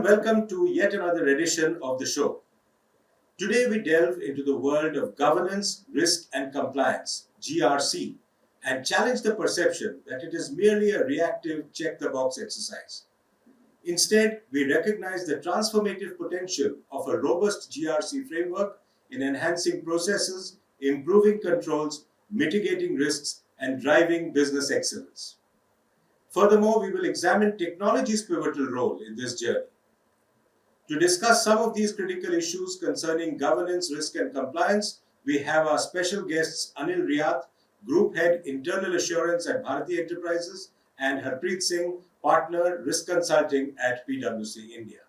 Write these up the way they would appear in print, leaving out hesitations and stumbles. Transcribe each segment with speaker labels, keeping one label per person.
Speaker 1: welcome to yet another edition of the show. Today we delve into the world of governance, risk and compliance, GRC, and challenge the perception that it is merely a reactive check-the-box exercise. Instead, we recognize the transformative potential of a robust GRC framework in enhancing processes, improving controls, mitigating risks, and driving business excellence. Furthermore, we will examine technology's pivotal role in this journey. To discuss some of these critical issues concerning governance, risk and compliance, we have our special guests Anil Riat, Group Head Internal Assurance at Bharti Enterprises, and Harpreet Singh, Partner Risk Consulting at PwC India.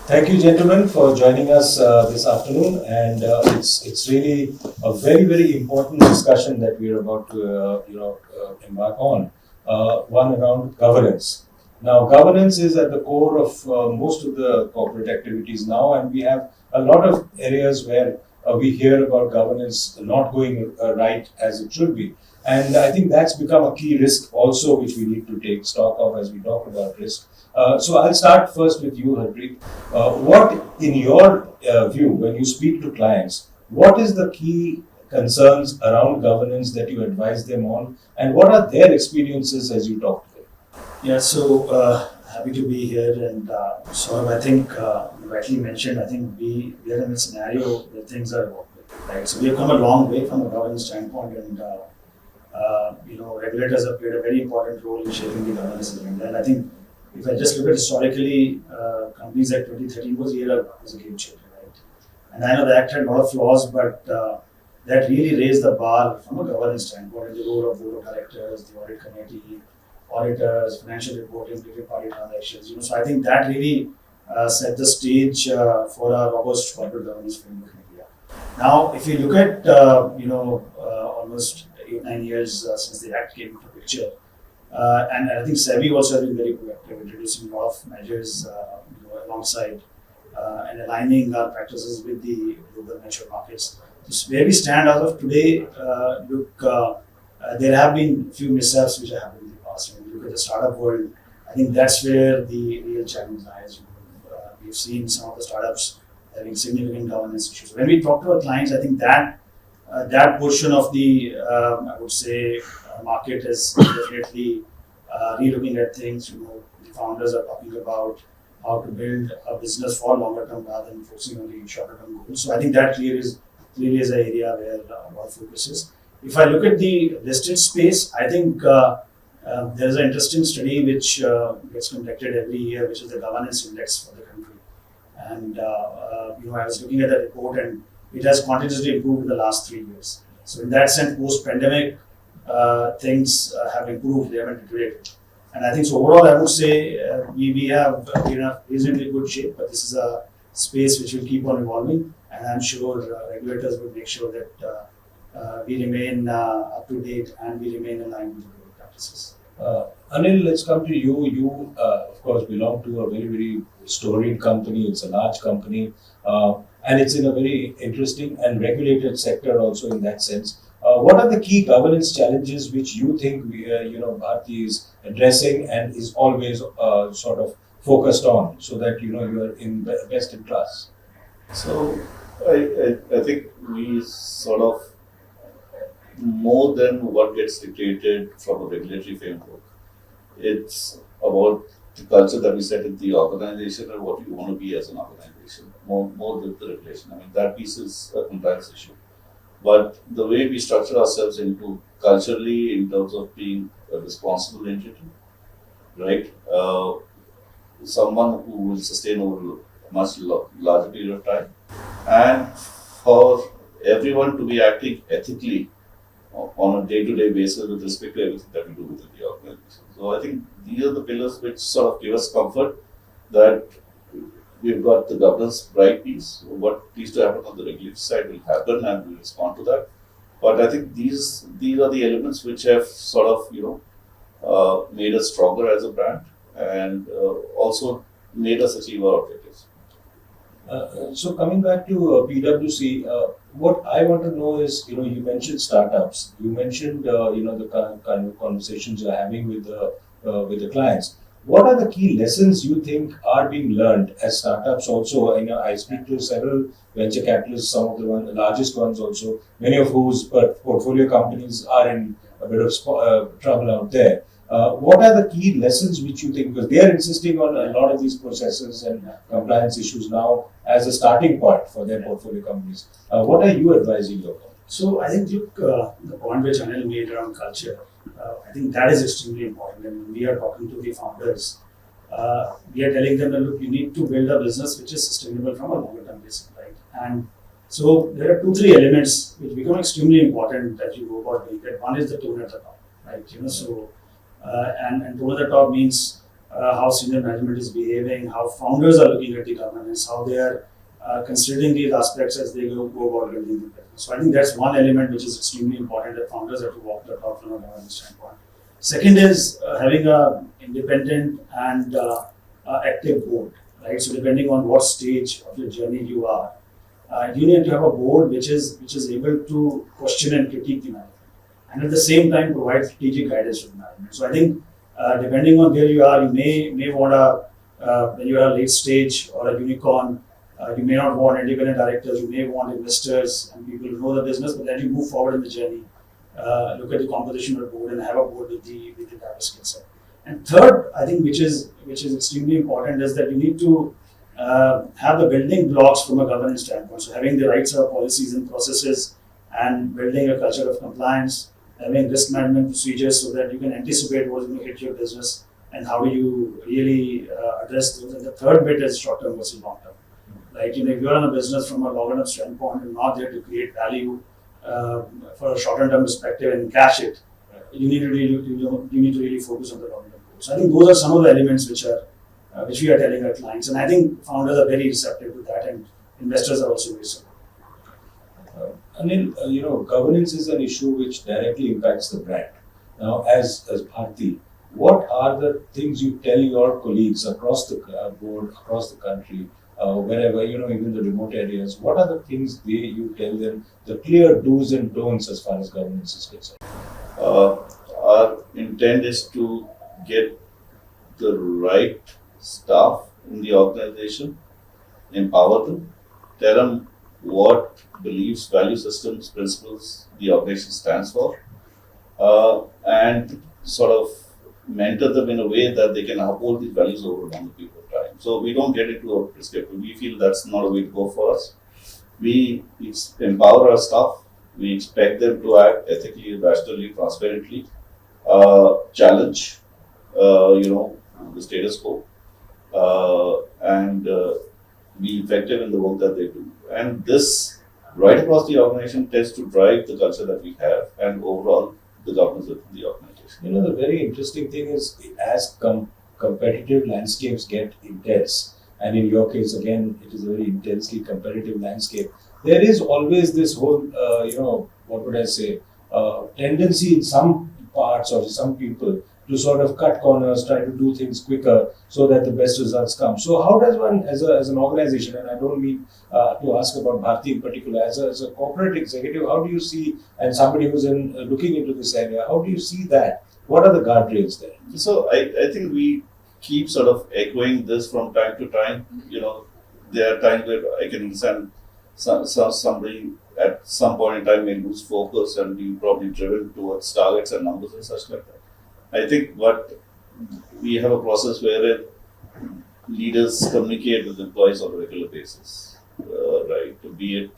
Speaker 1: Thank you, gentlemen, for joining us this afternoon. And it's really a very important discussion that we are about to embark on. One around governance. Now, governance is at the core of most of the corporate activities now, and we have a lot of areas where we hear about governance not going right as it should be. And I think that's become a key risk also, which we need to take stock of as we talk about risk. So I'll start first with you, Harpreet. What, in your view, when you speak to clients, what is the key concerns around governance that you advise them on, and what are their experiences as you talk to them?
Speaker 2: Yeah, so happy to be here, and Sourav, I think you rightly mentioned, I think we are in a scenario where things are evolving, right? So we have come a long way from a governance standpoint, and regulators have played a very important role in shaping the governance agenda. And I think if I just look at historically, companies like 2013 was a game changer, right? And I know the act had a lot of flaws, but that really raised the bar from a governance standpoint, the role of board of directors, the audit committee, auditors, financial reporting, related party transactions. So I think that really set the stage for a robust corporate governance framework in India. Now, if you look at almost 8-9 years since the Act came into the picture, and I think SEBI also has been very proactive, introducing a lot of measures alongside and aligning our practices with the global mature markets. So where we stand as of today, there have been a few mishaps which have happened in the past. When you look at the startup world, I think that's where the real challenge lies. We've seen some of the startups having significant governance issues. When we talk to our clients, I think that portion of the market is definitely re-looking at things. The founders are talking about how to build a business for longer term rather than focusing on the shorter term goals. So I think that clearly is an area where a lot of focus is. If I look at the listed space, I think there is an interesting study which gets conducted every year, which is the governance index for the country. And I was looking at that report, and it has continuously improved in the last 3 years. So in that sense, post-pandemic, things have improved, they haven't deteriorated. And I think so overall, I would say we have been in reasonably good shape, but this is a space which will keep on evolving, and I'm sure regulators will make sure that we remain up to date and we remain in line with the global practices.
Speaker 1: Anil, let's come to you. You, of course, belong to a very storied company. It's a large company, and it's in a very interesting and regulated sector also in that sense. What are the key governance challenges which you think Bharti is addressing and is always sort of focused on, so that you are in best in class?
Speaker 3: So I think we sort of, more than what gets dictated from a regulatory framework, it's about the culture that we set in the organization and what you want to be as an organization, more than the regulation. I mean, that piece is a compliance issue. But the way we structure ourselves into culturally, in terms of being a responsible entity, right? Someone who will sustain over a much larger period of time, and for everyone to be acting ethically on a day-to-day basis with respect to everything that we do within the organization. So I think these are the pillars which sort of give us comfort that we've got the governance right piece. What needs to happen on the regulatory side will happen, and we'll respond to that. But I think these are the elements which have sort of made us stronger as a brand, and also made us achieve our objectives.
Speaker 1: So coming back to PwC, what I want to know is, you mentioned startups. You mentioned, the kind of conversations you're having with the clients. What are the key lessons you think are being learned as startups also? I speak to several venture capitalists, some of the largest ones also, many of whose portfolio companies are in a bit of trouble out there. What are the key lessons which you think, because they are insisting on a lot of these processes and compliance issues now as a starting point for their portfolio companies. What are you advising your company?
Speaker 2: So I think, look, the point which Anil made around culture, I think that is extremely important. And when we are talking to the founders, we are telling them that, look, you need to build a business which is sustainable from a longer term basis, right? And so there are 2-3 elements which become extremely important that you go about doing that. One is the tone at the top, right? And tone at the top means how senior management is behaving, how founders are looking at the governance, how they are considering these aspects as they go about building the business. So I think that's one element which is extremely important, that founders have to walk the talk from a governance standpoint. Second is having a independent and active board, right? So depending on what stage of your journey you are, you need to have a board which is able to question and critique the management, and at the same time provide strategic guidance to the management. So I think depending on where you are, you may want to, when you are late stage or a unicorn, you may not want independent directors, you may want investors and people who know the business, but then you move forward in the journey, look at the composition of the board and have a board with the type of skill set. And third, I think which is extremely important, is that you need to have the building blocks from a governance standpoint. So having the right set of policies and processes and building a culture of compliance, having risk management procedures so that you can anticipate what is going to hit your business and how do you really address those. And the third bit is short term versus long term. Like, if you're in a business from a longer term standpoint and not there to create value for a shorter term perspective and cash it, you need to really focus on the long term goals. So I think those are some of the elements which we are telling our clients, and I think founders are very receptive to that, and investors are also very supportive.
Speaker 1: Anil, governance is an issue which directly impacts the brand. Now, as Bharti, what are the things you tell your colleagues across the board, across the country, wherever, even the remote areas, what are the things you tell them, the clear do's and don'ts as far as governance is concerned?
Speaker 3: Our intent is to get the right staff in the organization, empower them, tell them what beliefs, value systems, principles the organization stands for, and sort of mentor them in a way that they can uphold these values over a longer period of time. So we don't get into a prescriptive. We feel that's not a way to go for us. We empower our staff. We expect them to act ethically, rationally, transparently, challenge, the status quo, and be effective in the work that they do. And this, right across the organization, tends to drive the culture that we have and overall the governance within the organization.
Speaker 1: The very interesting thing is, as competitive landscapes get intense, and in your case, again, it is a very intensely competitive landscape, there is always this whole, tendency in some parts or some people to sort of cut corners, try to do things quicker so that the best results come. So how does one, as an organization, and I don't mean to ask about Bharti in particular, as a corporate executive, how do you see, and somebody who's looking into this area, how do you see that? What are the guardrails there?
Speaker 3: So I think we keep sort of echoing this from time to time. There are times where I can understand somebody at some point in time may lose focus and be probably driven towards targets and numbers and such like that. I think what we have a process where leaders communicate with employees on a regular basis, right? Be it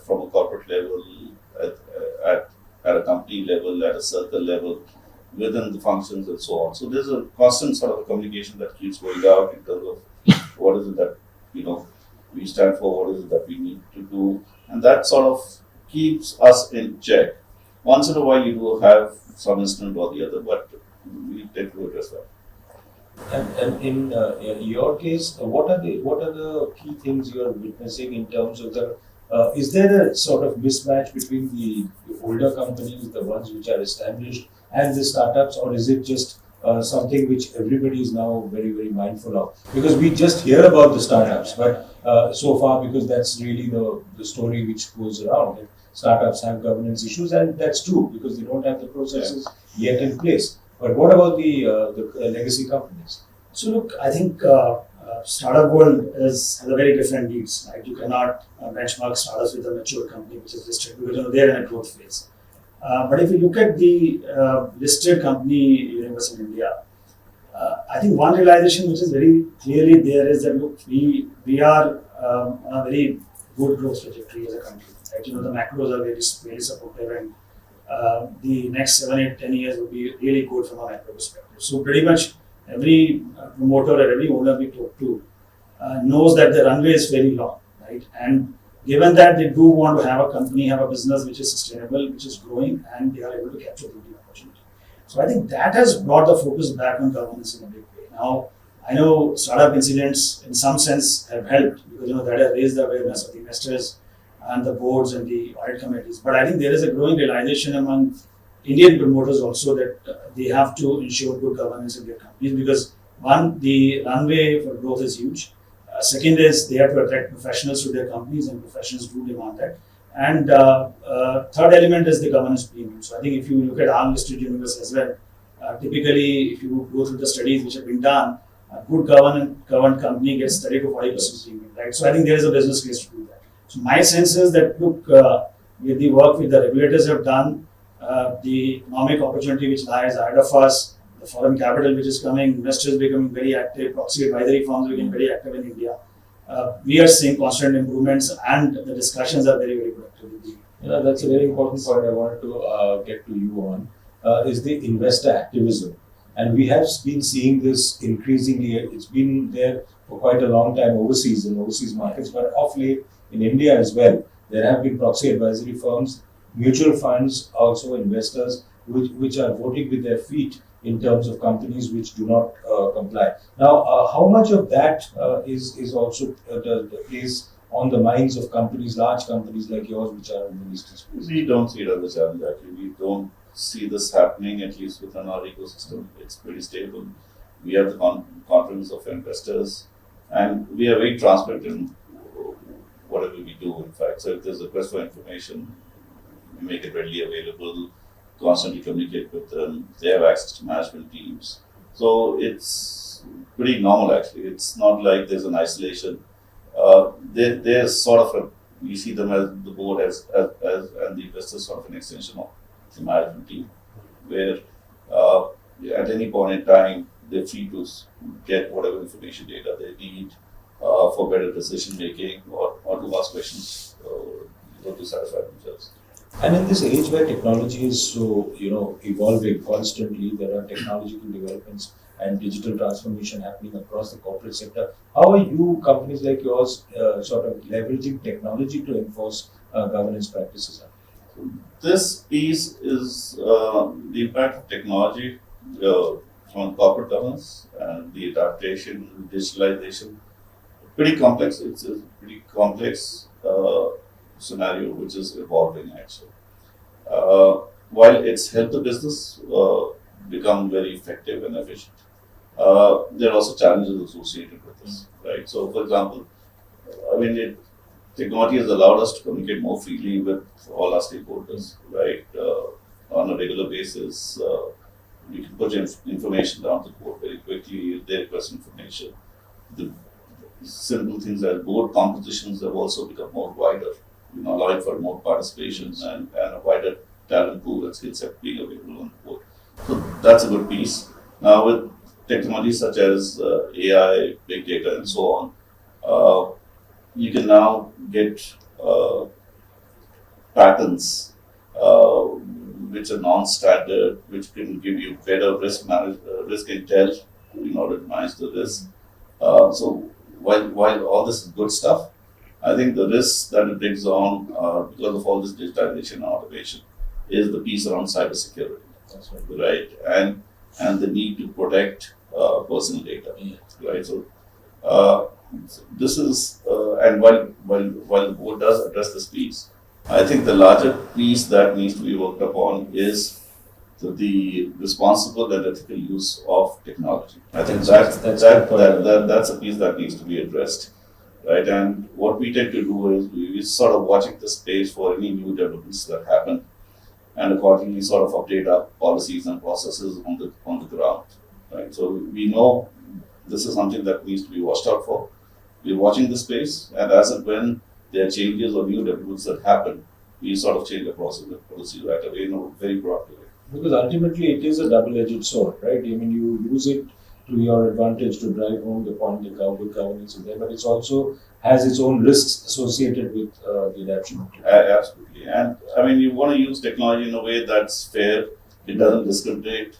Speaker 3: from a corporate level, at a company level, at a circle level, within the functions and so on. So there's a constant sort of a communication that keeps going out in terms of what is it that we stand for, what is it that we need to do, and that sort of keeps us in check. Once in a while, you do have some incident or the other, but we tend to address that.
Speaker 1: And in your case, what are the key things you are witnessing in terms of is there a sort of mismatch between the older companies, the ones which are established, and the startups, or is it just something which everybody is now very, very mindful of? Because we just hear about the startups, but so far, because that's really the story which goes around. Startups have governance issues, and that's true because they don't have the processes yet in place.
Speaker 4: But what about the legacy companies?
Speaker 2: So look, I think startup world has a very different needs. Right? You cannot benchmark startups with a mature company which is listed because they're in a growth phase. But if you look at the listed company universe in India, I think one realization which is very clearly there is that look, we are on a very good growth trajectory as a country. Right? The macros are very supportive, and the next 7, 8, 10 years will be really good from a macro perspective. So pretty much every promoter or every owner we talk to knows that the runway is very long, right? And given that they do want to have a company, have a business which is sustainable, which is growing, and they are able to capture the opportunity. So I think that has brought the focus back on governance in a big way. Now, I know startup incidents in some sense have helped because that has raised the awareness of the investors and the boards and the audit committees. But I think there is a growing realization among Indian promoters also that they have to ensure good governance in their companies because one, the runway for growth is huge. Second is they have to attract professionals to their companies, and professionals do demand that. And third element is the governance premium. So I think if you look at our listed universe as well, typically if you go through the studies which have been done, a good governed company gets 30 to 40% premium, right? So I think there is a business case to do that. So my sense is that look, with the work with the regulators have done, the economic opportunity which lies ahead of us, the foreign capital which is coming, investors becoming very active, proxy advisory firms becoming very active in India. We are seeing constant improvements, and the discussions are very, very productive.
Speaker 4: That's a very important point I wanted to get to you on, is the investor activism. And we have been seeing this increasingly. It's been there for quite a long time overseas, in overseas markets, but of late in India as well. There have been proxy advisory firms, mutual funds, also investors, which are voting with their feet in terms of companies which do not comply. Now, how much of that is also the place on the minds of companies, large companies like yours, which are in the listed space?
Speaker 3: We don't see it as a challenge actually. We don't see this happening, at least within our ecosystem. It's pretty stable. We have the confidence of investors, and we are very transparent in whatever we do, in fact. So if there's a request for information, we make it readily available, constantly communicate with them. They have access to management teams. So it's pretty normal actually. It's not like there's an isolation. There's sort of we see them as the board as and the investors sort of an extension of the management team, where at any point in time they're free to get whatever information data they need for better decision making or to ask questions to satisfy themselves.
Speaker 4: And in this age where technology is so evolving constantly, there are technological developments and digital transformation happening across the corporate sector. How are you, companies like yours, sort of leveraging technology to enforce governance practices?
Speaker 3: This piece is the impact of technology on corporate governance and the adaptation, digitalization. Pretty complex. It's a pretty complex scenario which is evolving actually. While it's helped the business become very effective and efficient, there are also challenges associated with this, right? So, for example, technology has allowed us to communicate more freely with all our stakeholders, right? On a regular basis, we can put information down the board very quickly if they request information. The simple things like board compositions have also become more wider, allowing for more participation and a wider talent pool and skill set being available on the board. So that's a good piece. Now with technologies such as AI, big data, and so on, you can now get patterns which are non-standard, which can give you better risk intel in order to manage the risk. So while all this is good stuff, I think the risk that it brings on because of all this digitalization and automation is the piece around cybersecurity.
Speaker 4: That's
Speaker 3: right? And the need to protect personal data, right? So this is and while the board does address this piece, I think the larger piece that needs to be worked upon is the responsible and ethical use of technology. I think that's a piece that needs to be addressed, right? And what we tend to do is we sort of watching the space for any new developments that happen, and accordingly sort of update our policies and processes on the ground. Right. So we know this is something that needs to be watched out for. We're watching the space, and as and when there are changes or new developments that happen, we sort of change the process and policy right away in a very proactive way.
Speaker 4: Because ultimately it is a double-edged sword, right? I mean, you use it to your advantage to drive home the point that good governance is there, but it also has its own risks associated with the adoption of technology.
Speaker 3: Absolutely. And I mean, you want to use technology in a way that's fair, it doesn't discriminate.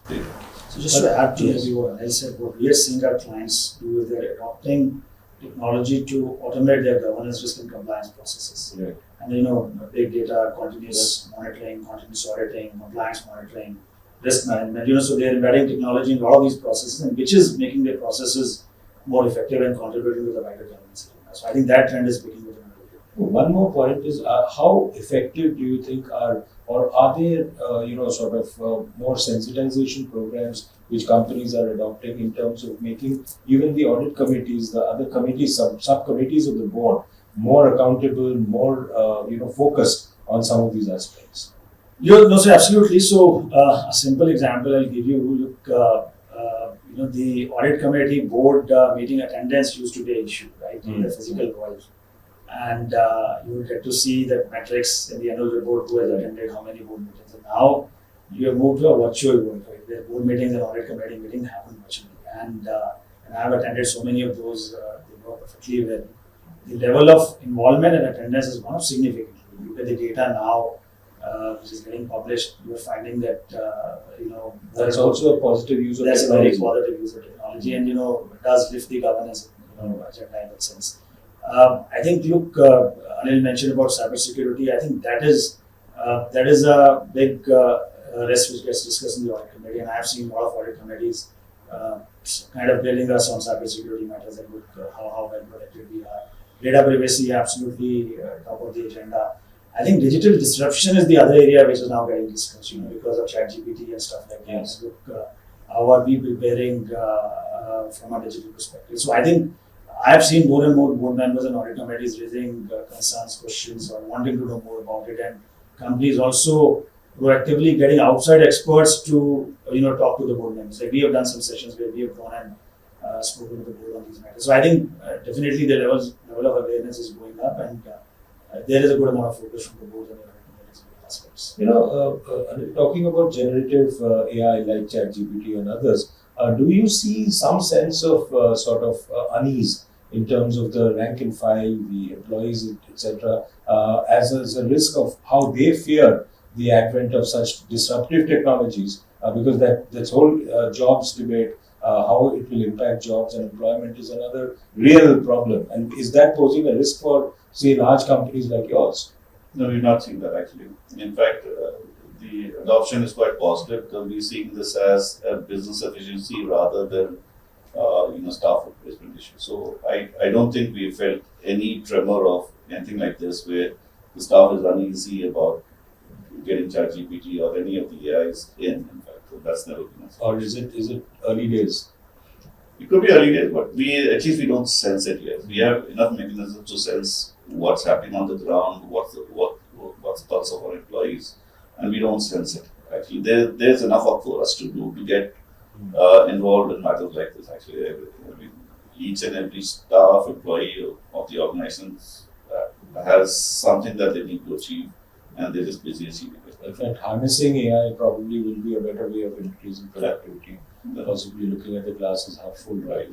Speaker 2: So just to add to
Speaker 4: Yes.
Speaker 2: maybe what I said, what we are seeing our clients do is they're adopting technology to automate their governance, risk and compliance processes.
Speaker 4: Right.
Speaker 2: And big data, continuous monitoring, continuous auditing, compliance monitoring, risk management, so they're embedding technology in a lot of these processes, and which is making their processes more effective and contributing to the wider governance. So I think that trend is beginning with
Speaker 4: One more point is how effective do you think are there more sensitization programs which companies are adopting in terms of making even the audit committees, the other committees, subcommittees of the board more accountable, more focused on some of these aspects?
Speaker 2: So absolutely. So a simple example I'll give you. Look, the audit committee board meeting attendance used to be an issue, right, in the physical world. And you would get to see the metrics in the annual report, who has attended how many board meetings. And now you have moved to a virtual world, right, where board meetings and audit committee meetings happen virtually. And I've attended so many of those, they know perfectly well. The level of involvement and attendance has gone up significantly. You look at the data now, which is getting published, you're finding that,
Speaker 4: That's also a positive use of
Speaker 2: that's
Speaker 4: technology.
Speaker 2: a very positive use of technology, and, it does lift the governance, agenda in that sense. I think, look, Anil mentioned about cybersecurity. I think that is a big risk which gets discussed in the audit committee, and I have seen a lot of audit committees kind of grilling us on cybersecurity matters and look how well protected we are. Data privacy, absolutely top of the agenda. I think digital disruption is the other area which is now getting discussed, because of ChatGPT and stuff like that.
Speaker 4: Yes.
Speaker 2: Look, how are we preparing from a digital perspective? So I think I have seen more and more board members and audit committees raising concerns, questions, or wanting to know more about it, and companies also proactively getting outside experts to talk to the board members. Like we have done some sessions where we have gone and spoken to the board on these matters. So I think definitely the level of awareness is going up, and there is a good amount of focus from the board and the audit committees on aspects.
Speaker 4: Talking about generative AI like ChatGPT and others, do you see some sense of unease in terms of the rank and file, the employees, etc., as a risk of how they fear the advent of such disruptive technologies, because that's whole jobs debate, how it will impact jobs and employment is another real problem. And is that posing a risk for, say, large companies like yours?
Speaker 3: No, we're not seeing that actually. In fact, the adoption is quite positive because we're seeing this as a business efficiency rather than staff replacement issue. So I don't think we felt any tremor of anything like this where the staff is uneasy about getting ChatGPT or any of the AIs in fact. So that's never been a
Speaker 4: Or is it early days?
Speaker 3: It could be early days, but at least we don't sense it yet. We have enough mechanisms to sense what's happening on the ground, what's the pulse of our employees, and we don't sense it. Actually, there's enough work for us to do to get involved in matters like this. Actually, each and every staff employee of the organization has something that they need to achieve, and they're just busy achieving it.
Speaker 4: In fact, harnessing AI probably will be a better way of increasing productivity. Possibly looking at the glass as half full, right?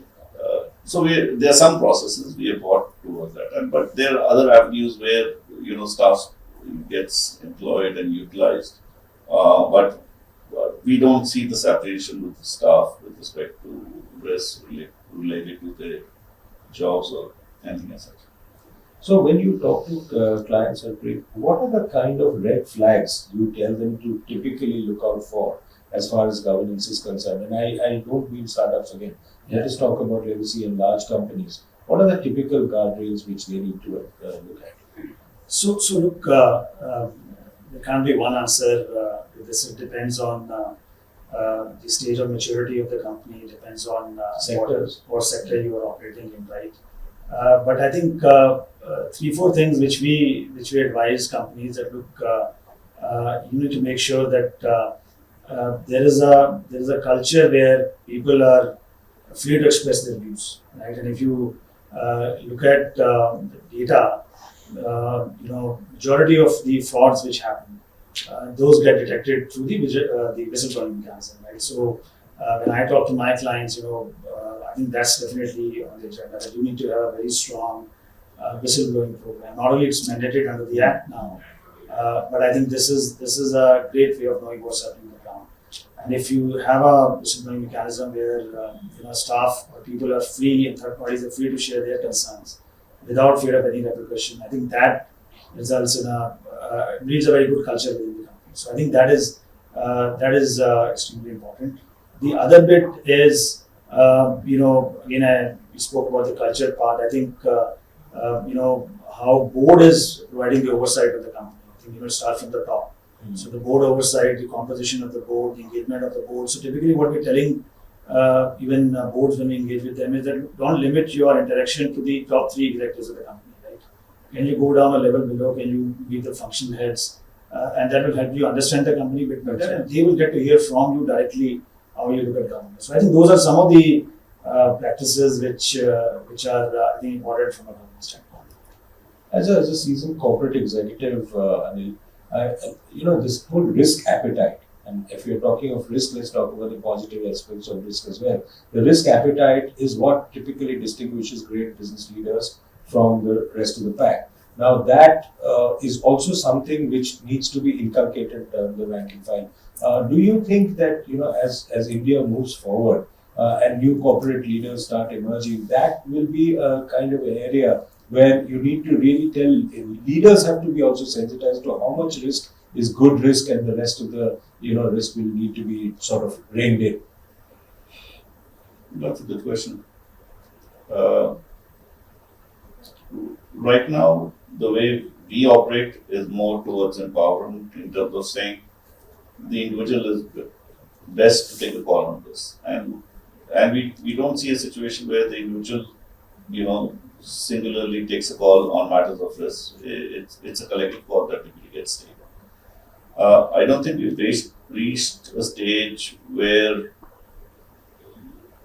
Speaker 3: So there are some processes we have brought towards that, but there are other avenues where staff gets employed and utilized, but we don't see the separation with the staff with respect to risk related to their jobs or anything as such.
Speaker 4: So when you talk to clients, Harpreet, what are the kind of red flags you tell them to typically look out for as far as governance is concerned? And I don't mean startups again. Let us talk about legacy and large companies. What are the typical guardrails which they need to look at?
Speaker 2: So look, there can't be one answer to this. It depends on the stage of maturity of the company. It depends on what sector you are operating in, right? But I think 3-4 things which we advise companies that look, you need to make sure that there is a culture where people are free to express their views, right? And if you look at the data, majority of the frauds which happen, those get detected through the whistleblowing mechanism, right? So when I talk to my clients, I think that's definitely on the agenda, that you need to have a very strong whistleblowing program. Not only it's mandated under the Act now, but I think this is a great way of knowing what's happening on the ground. And if you have a whistleblowing mechanism where staff or people are free and third parties are free to share their concerns without fear of any repercussion, I think that results in breeds a very good culture within the company. So I think that is extremely important. The other bit is, again, we spoke about the culture part. I think, how board is providing the oversight of the company. I think, start from the top. Mm-hmm. So the board oversight, the composition of the board, the engagement of the board. So typically what we're telling even boards when we engage with them is that don't limit your interaction to the top 3 executives of the company, right? Can you go down a level below? Can you meet the function heads? And that will help you understand the company a bit better, and they will get to hear from you directly how you look at governance. So I think those are some of the practices which are I think important from a governance standpoint.
Speaker 4: As a seasoned corporate executive, Anil, this whole risk appetite, and if you're talking of risk, let's talk about the positive aspects of risk as well. The risk appetite is what typically distinguishes great business leaders from the rest of the pack. Now that is also something which needs to be inculcated in the rank and file. Do you think that as India moves forward and new corporate leaders start emerging, that will be a kind of an area where you need to really tell leaders have to be also sensitized to how much risk is good risk and the rest of the risk will need to be sort of reined in?
Speaker 3: That's a good question. Right now, the way we operate is more towards empowerment in terms of saying the individual is best to take a call on this. And we don't see a situation where the individual, singularly takes a call on matters of risk. It's a collective call that typically gets taken. I don't think we've reached a stage where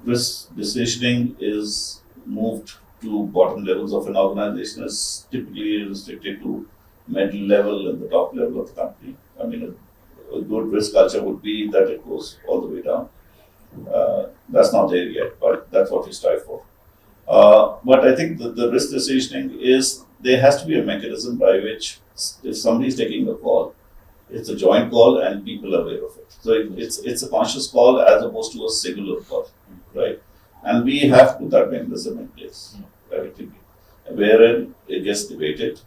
Speaker 3: risk decisioning is moved to bottom levels of an organization. Is typically restricted to middle level and the top level of the company. I mean, a good risk culture would be that it goes all the way down. That's not there yet, but that's what we strive for. But I think the risk decisioning is, there has to be a mechanism by which if somebody is taking a call, it's a joint call and people are aware of it. So it's a conscious call as opposed to a singular call, right? And we have put that mechanism in place, effectively, wherein it gets debated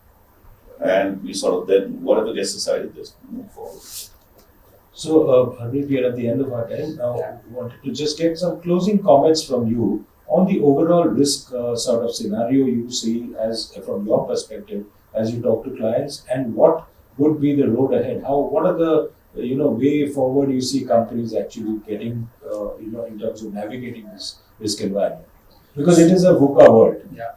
Speaker 3: and we sort of then, whatever gets decided, just move forward.
Speaker 4: So, Harpreet, we are at the end of our time. Now, we wanted to just get some closing comments from you on the overall risk sort of scenario you see as from your perspective as you talk to clients, and what would be the road ahead? What are the way forward you see companies actually getting in terms of navigating this risk environment? Because it is a VUCA world.
Speaker 2: Yeah.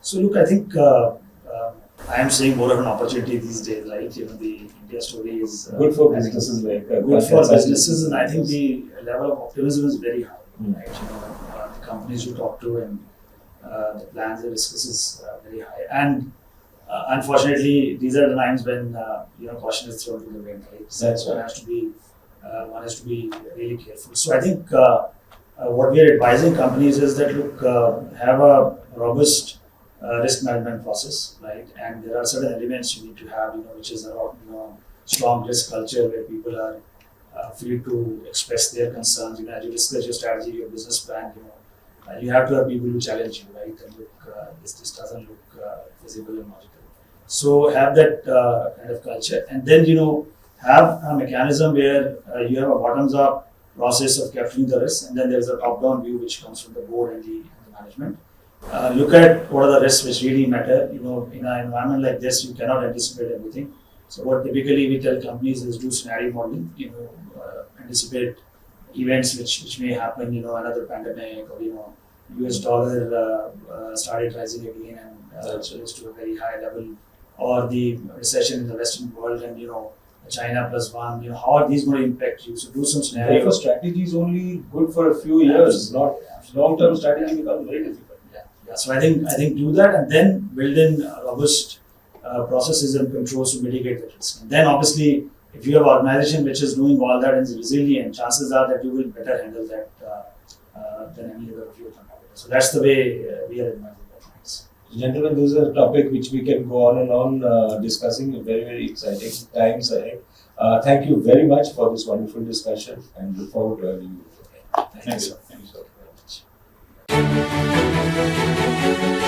Speaker 2: So look, I think I am seeing more of an opportunity these days, right? The India story is
Speaker 4: good for businesses like
Speaker 2: good for businesses, and I think the level of optimism is very high. Right? The companies you talk to and the plans they discuss is very high. And unfortunately, these are the times when caution is thrown to the wind. Right? So
Speaker 4: That's right.
Speaker 2: One has to be really careful. So I think what we are advising companies is that look, have a robust risk management process, right? And there are certain elements you need to have, which is a strong risk culture where people are free to express their concerns. As you discuss your strategy, your business plan, you have to have people who challenge you, right? And look, this doesn't look feasible and logical. So have that kind of culture, and then have a mechanism where you have a bottoms-up process of capturing the risk, and then there's a top-down view which comes from the board and the management. Look at what are the risks which really matter. In an environment like this, you cannot anticipate everything. So what typically we tell companies is do scenario modeling. Anticipate events which may happen. Another pandemic, or US dollar started rising again and rose to a very high level, or the recession in the Western world, and China plus one, how are these going to impact you? So do some
Speaker 4: Therefore,
Speaker 2: scenarios.
Speaker 4: strategy is only good for a few years, not long-term strategy becomes very difficult.
Speaker 2: Yeah. So I think do that and then build in robust processes and controls to mitigate the risk. And then obviously, if you have an organization which is doing all that and is resilient, chances are that you will better handle that than any other of your competitors. So that's the way we are advising that.
Speaker 4: Gentlemen, this is a topic which we can go on and on discussing. Very, very exciting times ahead. Thank you very much for this wonderful discussion and look forward to having you again.
Speaker 3: Thank you. Thank you so very much.